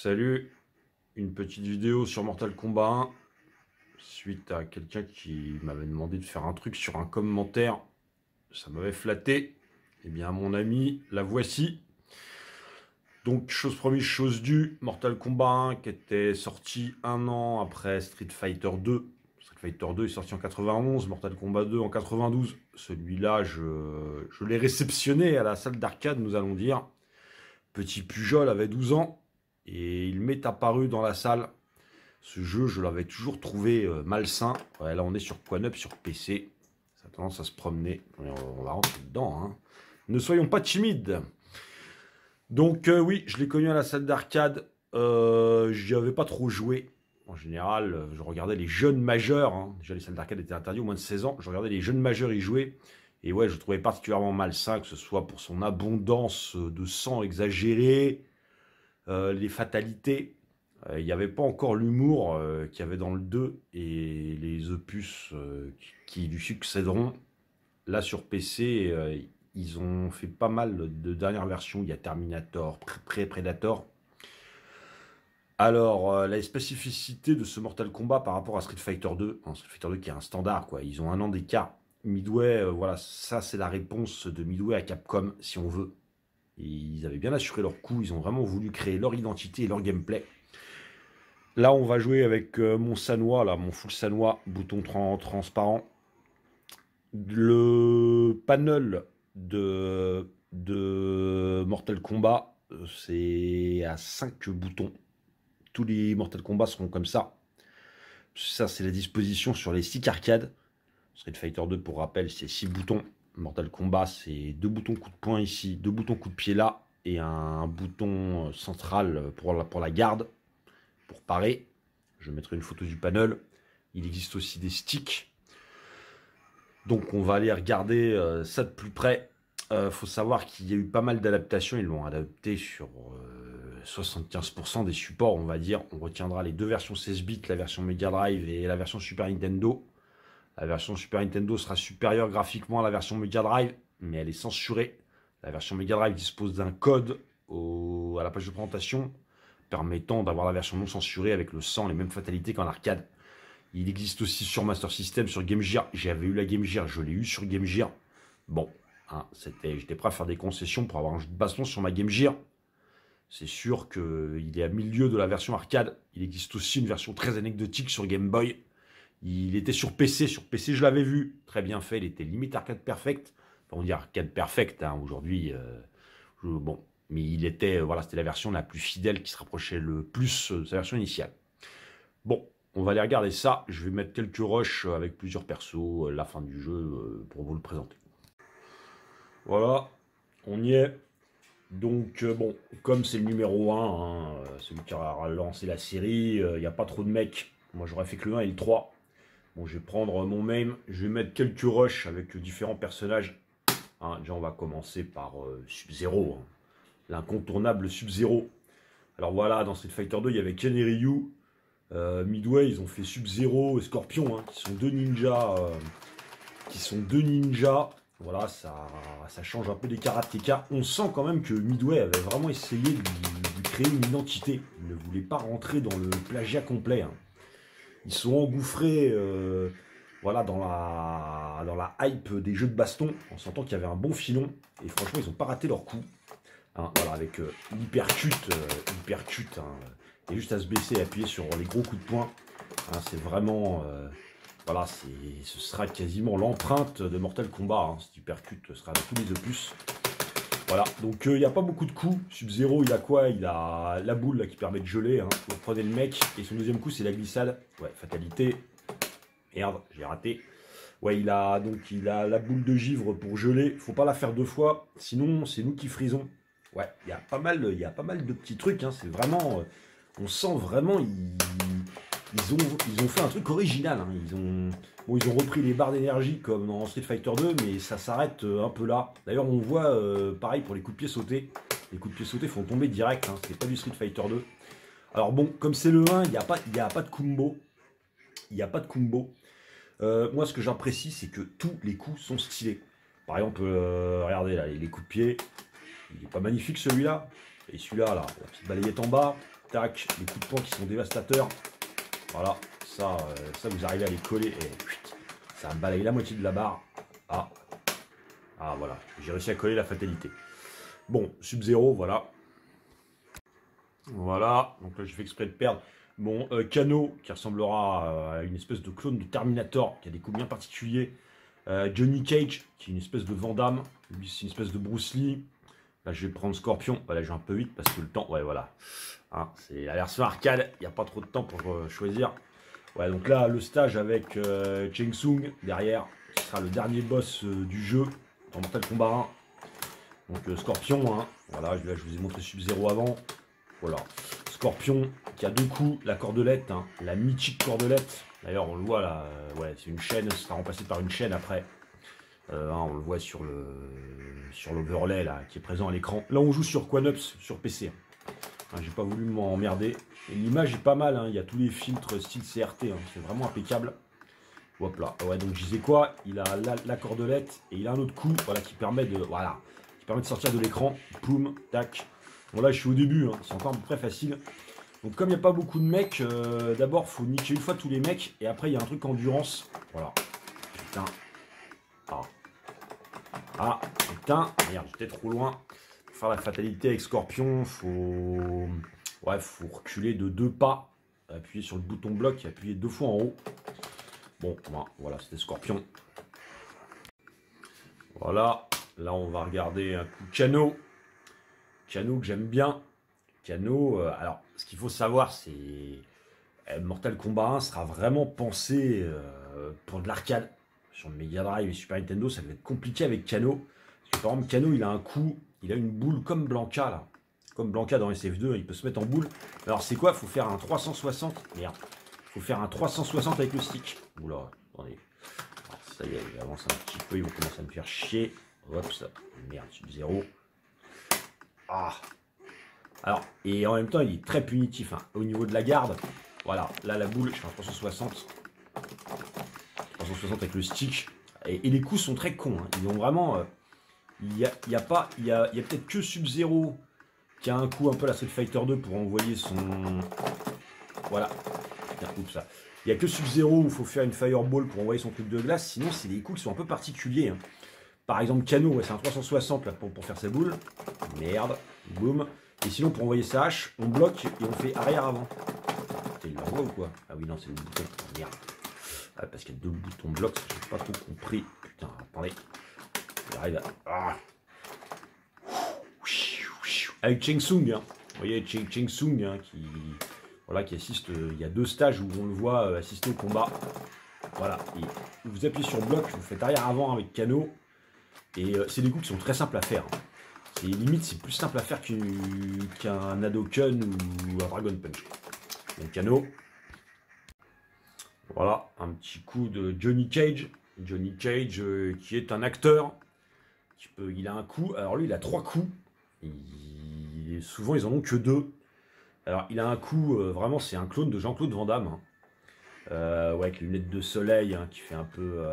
Salut, une petite vidéo sur Mortal Kombat 1, suite à quelqu'un qui m'avait demandé de faire un truc sur un commentaire, ça m'avait flatté, et bien mon ami, la voici. Donc chose promise, chose due, Mortal Kombat 1 qui était sorti un an après Street Fighter 2. Street Fighter 2 est sorti en 91, Mortal Kombat 2 en 92. Celui-là, je l'ai réceptionné à la salle d'arcade, nous allons dire. Petit Pujol avait 12 ans, et il m'est apparu dans la salle. Ce jeu, je l'avais toujours trouvé malsain. Ouais, là, on est sur Quanup, sur PC. Ça a tendance à se promener. On va rentrer dedans. Hein. Ne soyons pas timides. Donc, oui, je l'ai connu à la salle d'arcade. J'y avais pas trop joué. En général, je regardais les jeunes majeurs. Hein. Déjà, les salles d'arcade étaient interdites au moins de 16 ans. Je regardais les jeunes majeurs y jouer. Et ouais, je le trouvais particulièrement malsain, que ce soit pour son abondance de sang exagérée, les fatalités. Il n'y avait pas encore l'humour qu'il y avait dans le 2 et les opus qui lui succéderont. Là sur PC, ils ont fait pas mal de dernières versions. Il y a Terminator, Predator. Alors, la spécificité de ce Mortal Kombat par rapport à Street Fighter 2, Street Fighter 2 qui est un standard, quoi. Ils ont un an d'écart. Midway, voilà, ça c'est la réponse de Midway à Capcom, si on veut. Ils avaient bien assuré leur coup, ils ont vraiment voulu créer leur identité et leur gameplay. Là, on va jouer avec mon Sanwa, là, mon full Sanwa, bouton transparent. Le panel de Mortal Kombat, c'est à 5 boutons. Tous les Mortal Kombat seront comme ça. Ça, c'est la disposition sur les 6 arcades. Street Fighter 2, pour rappel, c'est 6 boutons. Mortal Kombat, c'est 2 boutons coup de poing ici, 2 boutons coup de pied là, et un bouton central pour la garde, pour parer. Je mettrai une photo du panel. Il existe aussi des sticks. Donc on va aller regarder ça de plus près. Faut savoir qu'il y a eu pas mal d'adaptations. Ils l'ont adapté sur 75% des supports, on va dire. On retiendra les deux versions 16 bits, la version Mega Drive et la version Super Nintendo. La version Super Nintendo sera supérieure graphiquement à la version Mega Drive, mais elle est censurée. La version Mega Drive dispose d'un code à la page de présentation permettant d'avoir la version non censurée avec le sang, les mêmes fatalités qu'en arcade. Il existe aussi sur Master System, sur Game Gear. J'avais eu la Game Gear, je l'ai eu sur Game Gear. Bon, hein, j'étais prêt à faire des concessions pour avoir un jeu de baston sur ma Game Gear. C'est sûr qu'il est à milieu de la version arcade. Il existe aussi une version très anecdotique sur Game Boy. Il était sur PC. Sur PC, je l'avais vu. Très bien fait. Il était limite arcade perfect. Enfin, on dit arcade perfect hein, aujourd'hui. Bon, mais il était, voilà, c'était la version la plus fidèle qui se rapprochait le plus de sa version initiale. Bon, on va aller regarder ça. Je vais mettre quelques rushs avec plusieurs persos, la fin du jeu, pour vous le présenter. Voilà, on y est. Donc, bon, comme c'est le numéro 1, hein, celui qui a lancé la série, il n'y a pas trop de mecs. Moi, j'aurais fait que le 1 et le 3. Bon, je vais prendre mon main. Je vais mettre quelques rushs avec différents personnages. Hein, déjà, on va commencer par Sub-Zero. Hein, l'incontournable Sub-Zero. Alors voilà, dans Street Fighter 2, il y avait Ken et Ryu. Midway, ils ont fait Sub-Zero et Scorpion, hein, qui sont deux ninjas. Voilà, ça change un peu des karatékas. On sent quand même que Midway avait vraiment essayé de créer une identité. Il ne voulait pas rentrer dans le plagiat complet. Hein. Ils sont engouffrés voilà, dans la hype des jeux de baston, en sentant qu'il y avait un bon filon. Et franchement, ils n'ont pas raté leur coup. Hein, voilà, avec l'hypercut. Hein, et juste à se baisser et appuyer sur les gros coups de poing. Hein, c'est vraiment... voilà, ce sera quasiment l'empreinte de Mortal Kombat. Hein, cet hypercut sera dans tous les opus. Voilà, donc il n'y a pas beaucoup de coups. Sub-Zero, il a quoi? Il a la boule là, qui permet de geler. Hein. Vous prenez le mec. Et son deuxième coup, c'est la glissade. Ouais, fatalité. Merde, j'ai raté. Ouais, il a la boule de givre pour geler. Faut pas la faire deux fois. Sinon, c'est nous qui frisons. Ouais, il y a pas mal de petits trucs. Hein. C'est vraiment... on sent vraiment... Ils ont fait un truc original. Hein. Ils ont repris les barres d'énergie comme dans Street Fighter 2, mais ça s'arrête un peu là. D'ailleurs, on voit pareil pour les coups de pied sautés. Les coups de pied sautés font tomber direct. Hein. C'est pas du Street Fighter 2. Alors bon, comme c'est le 1, il n'y a pas de combo. Il n'y a pas de combo. Moi, ce que j'apprécie, c'est que tous les coups sont stylés. Par exemple, regardez là, les coups de pied. Il n'est pas magnifique celui-là. Et celui-là, là, la petite balayette en bas. tac, les coups de poing qui sont dévastateurs. Voilà, ça vous arrivez à les coller et ça balaye la moitié de la barre. Ah, voilà, j'ai réussi à coller la fatalité. Bon, Sub-Zero, voilà. Voilà, donc là j'ai fait exprès de perdre. Bon, Kano, qui ressemblera à une espèce de clone de Terminator, qui a des coups bien particuliers. Johnny Cage, qui est une espèce de Van Damme. Lui, c'est une espèce de Bruce Lee. Là, je vais prendre Scorpion. Voilà, je vais un peu vite parce que le temps... Ouais, voilà. Hein, c'est la version arcade. Il n'y a pas trop de temps pour choisir. Ouais, donc là, le stage avec Shang Tsung derrière, qui sera le dernier boss du jeu dans Mortal Kombat 1. Donc Scorpion, hein. Voilà, là, je vous ai montré Sub-Zero avant. Voilà. Scorpion qui a 2 coups, la cordelette, hein, la mythique cordelette. D'ailleurs, on le voit là, ouais, c'est une chaîne, ça sera remplacé par une chaîne après. On le voit sur l'overlay là, qui est présent à l'écran. Là, on joue sur Quanups, sur PC. Hein, j'ai pas voulu m'emmerder. L'image est pas mal, hein, il y a tous les filtres style CRT, hein, c'est vraiment impeccable. Hop là, ouais, donc je disais quoi, il a la cordelette et il a un autre coup, voilà, qui permet de sortir de l'écran. Poum, tac. Bon là je suis au début, hein, c'est encore à peu près facile. Donc comme il n'y a pas beaucoup de mecs, d'abord faut niquer une fois tous les mecs. Et après il y a un truc endurance. Voilà. Putain. Putain. Merde, j'étais trop loin. Pour faire la fatalité avec Scorpion, faut reculer de 2 pas. Appuyer sur le bouton bloc et appuyer 2 fois en haut. Bon, voilà, c'était Scorpion. Voilà. Là on va regarder un coup de Kano. Kano que j'aime bien. Kano, alors ce qu'il faut savoir, c'est Mortal Kombat 1 sera vraiment pensé pour de l'arcade. Sur le Mega Drive et Super Nintendo, ça va être compliqué avec Kano. Parce que par exemple, Kano, il a un coup, il a une boule comme Blanca là. Comme Blanca dans SF2, il peut se mettre en boule. Alors c'est quoi? Il faut faire un 360. Merde. Il faut faire un 360 avec le stick. Oula, attendez. Alors, ça y est, il avance un petit peu, il va commencer à me faire chier. Hop, ça. Merde, Sub-Zero. Alors, et en même temps, il est très punitif, hein. Au niveau de la garde, voilà, là la boule, je fais un 360. 360 avec le stick. Et les coups sont très cons, hein. Ils ont vraiment... il y a peut-être que Sub-Zero qui a un coup un peu à la Street Fighter 2 pour envoyer son... Voilà. Putain, oups, ça. Il n'y a que Sub-Zero où il faut faire une Fireball pour envoyer son truc de glace. Sinon, c'est des coups qui sont un peu particuliers, hein. Par exemple, Kano, ouais, c'est un 360 là, pour faire sa boule. Merde. Boum. Et sinon, pour envoyer sa hache, on bloque et on fait arrière-avant. Il l'envoie ou quoi? Ah oui, non, c'est le bouton. Merde. Ah, parce qu'il y a 2 boutons blocs, j'ai pas trop compris. Putain, attendez. Il arrive à... Avec Shang Tsung, hein. Vous voyez, Shang Tsung, hein, qui assiste. Il y a 2 stages où on le voit assister au combat. Voilà. Et vous appuyez sur bloc, vous faites arrière-avant avec Kano. Et c'est des coups qui sont très simples à faire. Et limite, c'est plus simple à faire qu'un Hadouken ou un Dragon Punch. Donc Kano. Voilà, un petit coup de Johnny Cage. Johnny Cage qui est un acteur. Il a un coup. Alors lui, il a 3 coups. Souvent, ils en ont que 2. Alors, il a un coup, vraiment, c'est un clone de Jean-Claude Van Damme. Hein. Ouais, avec les lunettes de soleil, hein, qui fait un peu...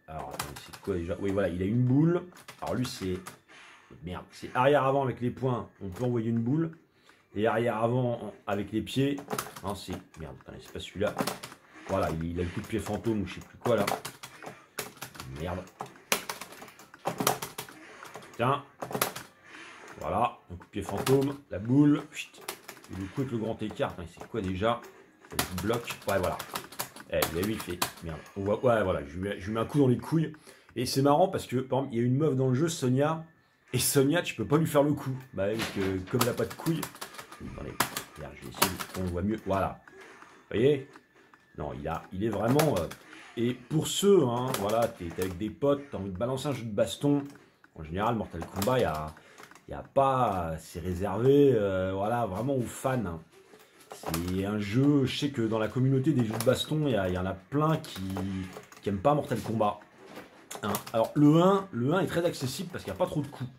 Alors, c'est quoi déjà? Oui, voilà, il a une boule. Alors lui, c'est... Merde, c'est arrière-avant avec les poings, on peut envoyer une boule. Et arrière-avant avec les pieds. Non, c'est... Merde, c'est pas celui-là. Voilà, il a le coup de pied fantôme ou je sais plus quoi là. Merde. Putain. Voilà, un coup de pied fantôme, la boule. Et le coup avec le grand écart. C'est quoi déjà? Le bloc. Ouais, voilà. Lui, il fait... Merde. On voit... Ouais, voilà, je lui mets un coup dans les couilles. Et c'est marrant parce que, par exemple, il y a une meuf dans le jeu, Sonia. Et Sonia, tu peux pas lui faire le coup. Bah, comme elle n'a pas de couilles. Attendez, regarde, je vais essayer, on voit mieux. Voilà. Vous voyez? Non, il est vraiment... Et pour ceux, hein, voilà, t'es avec des potes, t'as envie de balancer un jeu de baston. En général, Mortal Kombat, il y a pas... C'est réservé, voilà, vraiment aux fans. Hein. C'est un jeu, je sais que dans la communauté des jeux de baston, il y en a plein qui n'aiment pas Mortal Kombat. Hein. Alors, le 1 est très accessible parce qu'il n'y a pas trop de coups.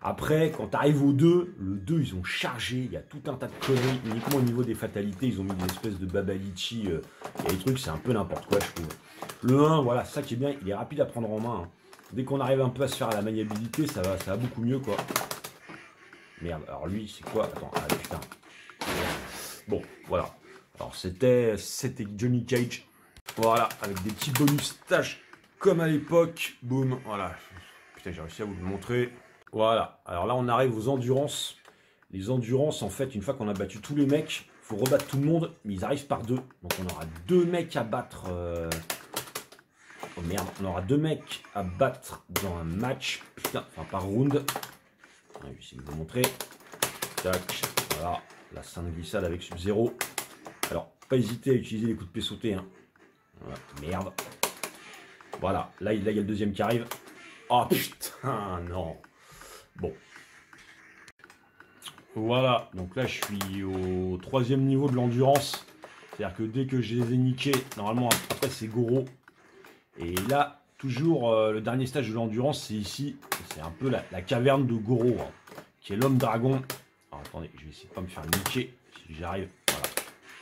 Après, quand tu arrives au 2, le 2, ils ont chargé, il y a tout un tas de conneries, uniquement au niveau des fatalités, ils ont mis des espèces de babalichi, et les trucs, c'est un peu n'importe quoi, je trouve. Le 1, voilà, ça qui est bien, il est rapide à prendre en main. Hein. Dès qu'on arrive un peu à se faire à la maniabilité, ça va beaucoup mieux, quoi. Merde, alors lui, c'est quoi? Attends, ah putain. Voilà. Alors c'était Johnny Cage. Voilà, avec des petits bonus stages comme à l'époque. Boum, voilà. Putain, j'ai réussi à vous le montrer. Voilà. Alors là, on arrive aux endurances. Les endurances, en fait, une fois qu'on a battu tous les mecs, il faut rebattre tout le monde, mais ils arrivent par deux. Donc on aura deux mecs à battre. Oh merde, on aura deux mecs à battre dans un match. Putain, enfin par round. Je vais essayer de vous montrer. Tac, voilà. La sainte glissade avec Sub-Zero. Alors, pas hésiter à utiliser les coups de pied sautés. Hein. Voilà, merde. Voilà, là il y a le deuxième qui arrive. Oh putain, non. Bon. Voilà, donc là je suis au 3e niveau de l'endurance. C'est-à-dire que dès que je les ai niqués, normalement après c'est Goro. Et là, toujours le dernier stage de l'endurance, c'est ici. C'est un peu la caverne de Goro, hein, qui est l'homme dragon. Alors attendez, je vais essayer de pas me faire niquer si j'arrive. Voilà.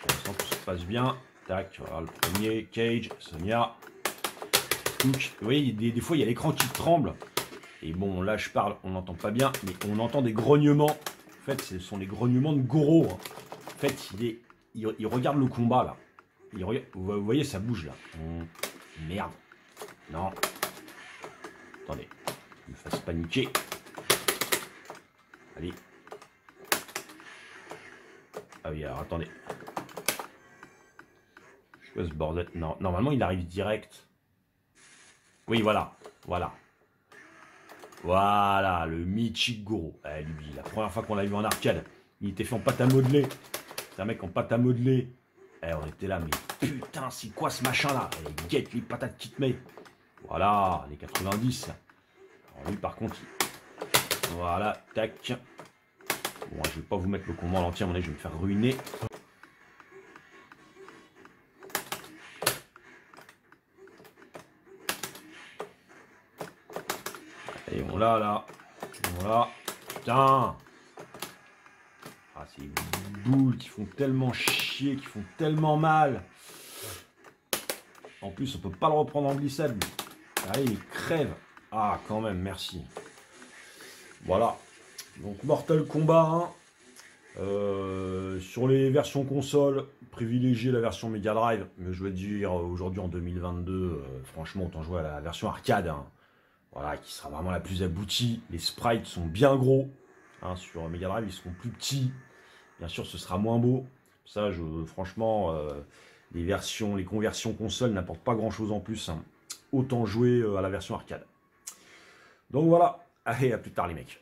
Pour l'instant tout se passe bien. Tac, voilà le premier, Cage, Sonia. Vous voyez, des fois il y a l'écran qui tremble. Et bon, là je parle, on n'entend pas bien, mais on entend des grognements. En fait, ce sont les grognements de Goro. Hein. En fait, il regarde le combat là. Vous voyez, ça bouge là. Merde. Non. Attendez. Ne me fasse paniquer. Allez. Ah oui, alors attendez. C'est quoi ce bordel? Non, normalement il arrive direct. Oui, voilà. Voilà. Voilà, le Mythique Goro. Eh, lui, la première fois qu'on l'a vu en arcade, il était fait en pâte à modeler. C'est un mec en pâte à modeler. Eh, on était là, mais putain, c'est quoi ce machin-là? Eh, guette les patates qui te met. Voilà, les 90. Alors lui, par contre, voilà, tac. Bon, je vais pas vous mettre le combat en entier, à mon avis, je vais me faire ruiner. Et on l'a là. Voilà. Putain. Ah, ces boules qui font tellement chier, qui font tellement mal. En plus, on peut pas le reprendre en glissade. Allez, il crève. Ah, quand même, merci. Voilà. Donc, Mortal Kombat 1. Sur les versions console, privilégiez la version Mega Drive. Mais je veux dire, aujourd'hui en 2022, franchement, autant jouer à la version arcade. Hein. Voilà, qui sera vraiment la plus aboutie. Les sprites sont bien gros. Hein, sur Mega Drive, ils seront plus petits. Bien sûr, ce sera moins beau. Ça, franchement, les conversions console n'apportent pas grand-chose en plus. Hein. Autant jouer à la version arcade. Donc voilà. Allez, à plus tard les mecs.